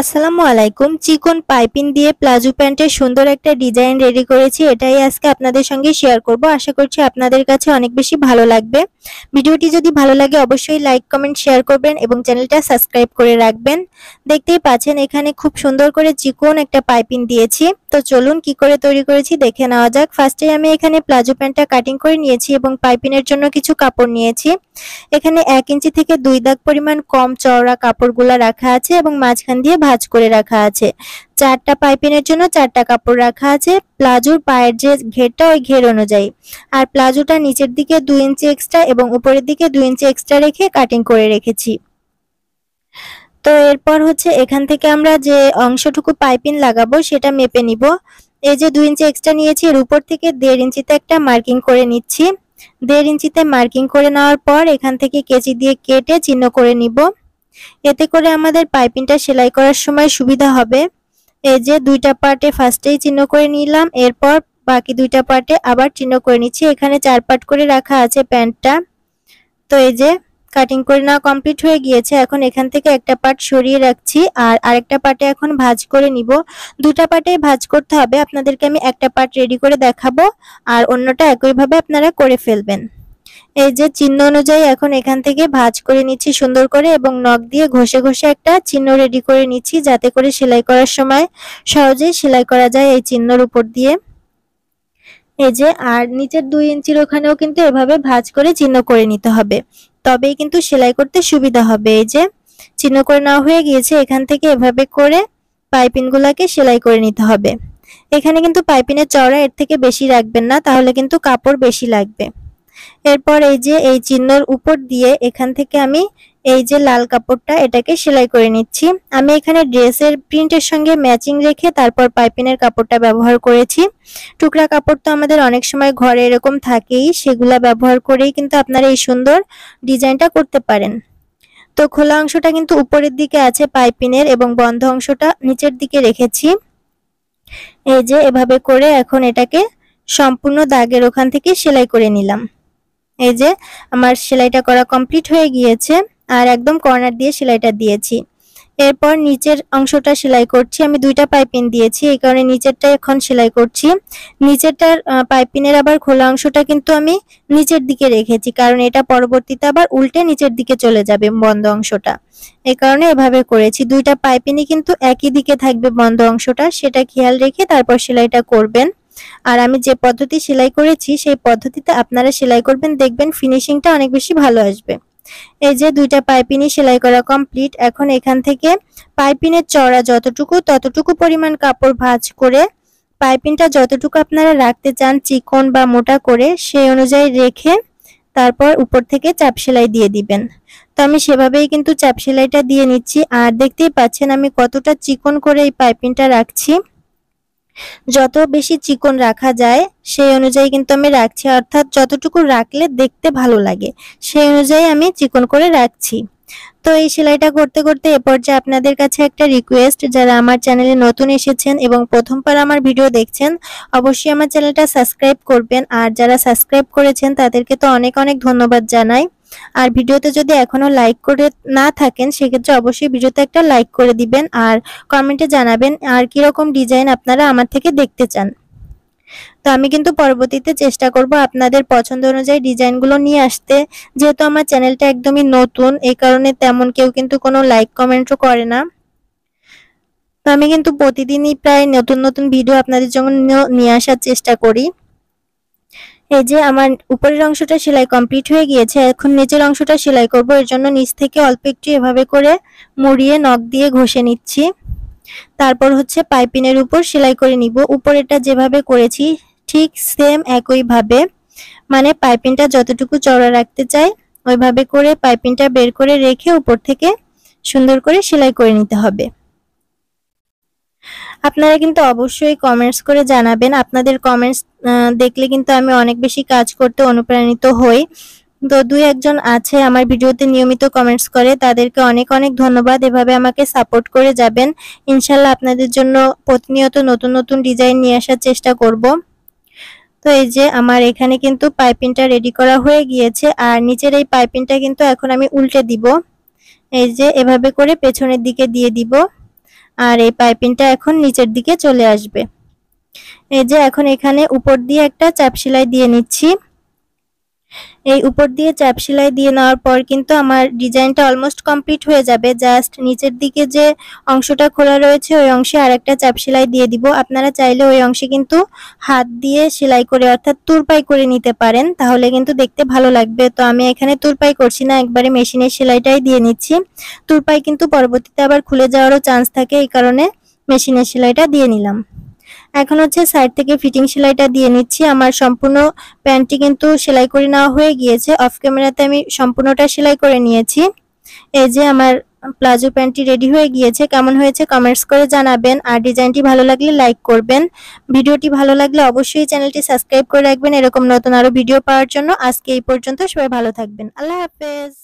আসসালামু আলাইকুম। চিকন পাইপিং দিয়ে প্লাজো প্যান্টের সুন্দর একটা ডিজাইন রেডি করেছি। এটাই আজকে আপনাদের সঙ্গে শেয়ার করব। আশা করছি আপনাদের কাছে অনেক বেশি ভালো লাগবে। ভিডিওটি যদি ভালো লাগে অবশ্যই লাইক, কমেন্ট, শেয়ার করবেন এবং চ্যানেলটা সাবস্ক্রাইব করে রাখবেন। দেখতেই পাচ্ছেন এখানে খুব সুন্দর করে চিকন একটা পাইপিং দিয়েছি। তো চলুন কি করে তৈরি করেছি দেখে নেওয়া যাক। ফার্স্টে আমি এখানে প্লাজো প্যান্টটা কাটিং করে নিয়েছি এবং পাইপিংয়ের জন্য কিছু কাপড় নিয়েছি। এখানে 1 ইঞ্চি থেকে 2 দাগ পরিমাণ কম চওড়া কাপড়গুলা রাখা আছে এবং মাঝখান দিয়ে ভাঁজ করে রাখা আছে। 4টা পাইপিংয়ের জন্য 4টা কাপড় রাখা আছে প্লাজোর পায়ের যে ঘেরটা ওই ঘের অনুযায়ী। আর প্লাজোটা নিচের দিকে 2 ইঞ্চি এক্সট্রা এবং উপরের দিকে 2 ইঞ্চি এক্সট্রা রেখে কাটিং করে রেখেছি। তো এরপর হচ্ছে এখান থেকে আমরা যে অংশটুকু পাইপিং লাগাবো সেটা মেপে নিব। এই যে 2 ইঞ্চি এক্সট্রা নিয়েছি এর উপর থেকে 1.5 ইঞ্চিতে একটা মার্কিং করে নিচ্ছি। 1.5 ইঞ্চিতে মার্কিং করে নেওয়ার পর এখান থেকে কেচি দিয়ে কেটে চিহ্ন করে নিব। এতে করে আমাদের পাইপিংটা সেলাই করার সময় সুবিধা হবে। এই যে 2টা পার্টে ফার্স্টেই চিহ্ন করে নিলাম, এরপর বাকি 2টা পার্টে আবার চিহ্ন করে নিচ্ছি। এখানে 4 পার্ট করে রাখা আছে প্যান্টটা। তো এই যে কাটিং করে নেওয়া কমপ্লিট হয়ে গিয়েছে। এখন এখান থেকে একটা পার্ট সরিয়ে রাখছি আর আরেকটা পার্টে এখন ভাঁজ করে নিব। 2টা পার্টেই ভাঁজ করতে হবে। আপনাদেরকে আমি একটা পার্ট রেডি করে দেখাবো আর অন্যটা একইভাবে আপনারা করে ফেলবেন। এই যে চিহ্ন অনুযায়ী এখন এখান থেকে ভাঁজ করে নিচ্ছি সুন্দর করে এবং নখ দিয়ে ঘষে ঘষে একটা চিহ্ন রেডি করে নিচ্ছি যাতে করে সেলাই করার সময় সহজেই সেলাই করা যায় এই চিহ্নের উপর দিয়ে। এই যে আর নিচের 2 ইঞ্চির ওখানেও কিন্তু এভাবে ভাঁজ করে চিহ্ন করে নিতে হবে, তবেই কিন্তু সেলাই করতে সুবিধা হবে। এই যে চিহ্ন করে নেওয়া হয়ে গিয়েছে। এখান থেকে এভাবে করে পাইপিং গুলাকে সেলাই করে নিতে হবে। এখানে কিন্তু পাইপিংয়ের চওড়া এর থেকে বেশি রাখবেন না, তাহলে কিন্তু কাপড় বেশি লাগবে। এরপর এই যে এই চিহ্নর উপর দিয়ে এখান থেকে আমি এই যে লাল কাপড়টা এটাকে সেলাই করে নিচ্ছি। আমি এখানে ড্রেসের প্রিন্টের সঙ্গে ম্যাচিং রেখে তারপর পাইপিংয়ের কাপড়টা ব্যবহার করেছি। টুকরা কাপড় তো আমাদের অনেক সময় ঘরে এরকম থাকেই, সেগুলা ব্যবহার করেই কিন্তু আপনারা এই সুন্দর ডিজাইনটা করতে পারেন। তো খোলা অংশটা কিন্তু উপরের দিকে আছে পাইপিংয়ের এবং বন্ধ অংশটা নিচের দিকে রেখেছি। এই যে এভাবে করে এখন এটাকে সম্পূর্ণ দাগের ওখান থেকে সেলাই করে নিলাম। এই যে আমার সেলাইটা করা কমপ্লিট হয়ে গিয়েছে আর একদম কর্নার দিয়ে সেলাইটা দিয়েছি। এরপর নিচের অংশটা সেলাই করছি। আমি 2টা পাইপিং দিয়েছি, এই কারণে নিচেরটা এখন সেলাই করছি। নিচেরটার পাইপিংয়ের আবার খোলা অংশটা কিন্তু আমি নিচের দিকে রেখেছি, কারণ এটা পরবর্তীতে আবার উল্টে নিচের দিকে চলে যাবে বন্ধ অংশটা। এই কারণে এভাবে করেছি। 2টা পাইপিংই কিন্তু একই দিকে থাকবে বন্ধ অংশটা, সেটা খেয়াল রেখে তারপর সেলাইটা করবেন। আর আমি যে পদ্ধতি সেলাই করেছি সেই পদ্ধতিতে আপনারা সেলাই করবেন, দেখবেন ফিনিশিংটা অনেক বেশি ভালো আসবে। এই যে 2টা পাইপিংই সেলাই করা কমপ্লিট। এখন এখান থেকে পাইপিংয়ের চওড়া যতটুকু ততটুকু পরিমাণ কাপড় ভাঁজ করে পাইপিংটা যতটুকু আপনারা রাখতে চান চিকন বা মোটা করে সেই অনুযায়ী রেখে তারপর উপর থেকে চাপ সেলাই দিয়ে দিবেন। তো আমি সেভাবেই কিন্তু চাপ সেলাইটা দিয়ে নিচ্ছি। আর দেখতেই পাচ্ছেন আমি কতটা চিকন করে এই পাইপিংটা রাখছি। যত বেশি চিকন রাখা যায় সেই অনুযায়ী কিন্তু আমি রাখছি, অর্থাৎ যতটুকু রাখলে দেখতে ভালো লাগে সেই অনুযায়ী আমি চিকন করে রাখছি। তো এই সেলাইটা করতে করতে এ পর্যায়ে আপনাদের কাছে একটা রিকোয়েস্ট, যারা আমার চ্যানেলে নতুন এসেছেন এবং প্রথমবার আমার ভিডিও দেখছেন অবশ্যই আমার চ্যানেলটা সাবস্ক্রাইব করবেন। আর যারা সাবস্ক্রাইব করেছেন তাদেরকে তো অনেক অনেক ধন্যবাদ জানাই। আর ভিডিওতে যদি এখনো লাইক করে না থাকেন সেক্ষেত্রে অবশ্যই ভিডিওতে একটা লাইক করে দিবেন আর কমেন্টে জানাবেন আর কিরকম ডিজাইন আপনারা আমার থেকে দেখতে চান। তো আমি কিন্তু পরবর্তীতে চেষ্টা করব আপনাদের পছন্দ অনুযায়ী ডিজাইনগুলো নিয়ে আসতে। যেহেতু আমার চ্যানেলটা একদমই নতুন এই কারণে তেমন কেউ কিন্তু কোনো লাইক কমেন্টও করে না। তো আমি কিন্তু প্রতিদিনই প্রায় নতুন নতুন ভিডিও আপনাদের জন্য নিয়ে আসার চেষ্টা করি। এই যে আমার উপরের অংশটা সেলাই কমপ্লিট হয়ে গিয়েছে। এখন নিচের অংশটা সেলাই করব। এর জন্য নিচ থেকে অল্প একটু এভাবে করে মুড়িয়ে নখ দিয়ে ঘষে নিচ্ছি। তারপর হচ্ছে পাইপিংয়ের উপর সেলাই করে নিব। উপরেরটা যেভাবে করেছি ঠিক সেম একইভাবে, মানে পাইপিংটা যতটুকু চওড়া রাখতে চাই ওইভাবে করে পাইপিংটা বের করে রেখে উপর থেকে সুন্দর করে সেলাই করে নিতে হবে। আপনারা কিন্তু অবশ্যই কমেন্টস করে জানাবেন। আপনাদের কমেন্টস দেখলে কিন্তু আমি অনেক বেশি কাজ করতে অনুপ্রাণিত হই। তো 2-1 জন আছে আমার ভিডিওতে নিয়মিত কমেন্টস করে, তাদেরকে অনেক অনেক ধন্যবাদ। এভাবে আমাকে সাপোর্ট করে যাবেন। ইনশাআল্লাহ আপনাদের জন্য প্রতিনিয়ত নতুন নতুন ডিজাইন নিয়ে আসার চেষ্টা করব। তো এই যে আমার এখানে কিন্তু পাইপিংটা রেডি করা হয়ে গিয়েছে আর নিচের এই পাইপিংটা কিন্তু এখন আমি উল্টে দিব। এই যে এভাবে করে পেছনের দিকে দিয়ে দিব। আর এই পাইপিংটা এখন নিচের দিকে চলে আসবে। এই যে এখন এখানে উপর দিয়ে একটা চাপ সেলাই দিয়ে নিচ্ছি। এই উপর দিয়ে চাপ সেলাই দিয়ে নেওয়ার পর কিন্তু আমার ডিজাইনটা অলমোস্ট কমপ্লিট হয়ে যাবে। জাস্ট নিচের দিকে যে অংশটা খোলা রয়েছে ওই অংশে আরেকটা চাপ সেলাই দিয়ে দিব। আপনারা চাইলে ওই অংশে কিন্তু হাত দিয়ে সেলাই করে অর্থাৎ তুরপাই করে নিতে পারেন, তাহলে কিন্তু দেখতে ভালো লাগবে। তো আমি এখানে তুরপাই করছি না, একবারে মেশিনের সেলাইটাই দিয়ে নিচ্ছি। তুরপাই কিন্তু পরবর্তীতে আবার খুলে যাওয়ারও চান্স থাকে, এই কারণে মেশিনের সেলাইটা দিয়ে নিলাম। এখন হচ্ছে সাইড থেকে ফিটিং সেলাইটা দিয়ে নিচ্ছি। আমার সম্পূর্ণ প্যান্টটি কিন্তু সেলাই করে নেওয়া হয়ে গিয়েছে। অফ ক্যামেরাতে আমি সম্পূর্ণটা সেলাই করে নিয়েছি। এই যে আমার প্লাজো প্যান্টটি রেডি হয়ে গিয়েছে। কেমন হয়েছে কমেন্টস করে জানাবেন, আর ডিজাইনটি ভালো লাগলে লাইক করবেন। ভিডিওটি ভালো লাগলে অবশ্যই চ্যানেলটি সাবস্ক্রাইব করে রাখবেন এরকম নতুন আরো ভিডিও পাওয়ার জন্য। আজকে এই পর্যন্ত, সবাই ভালো থাকবেন। আল্লাহ হাফেজ।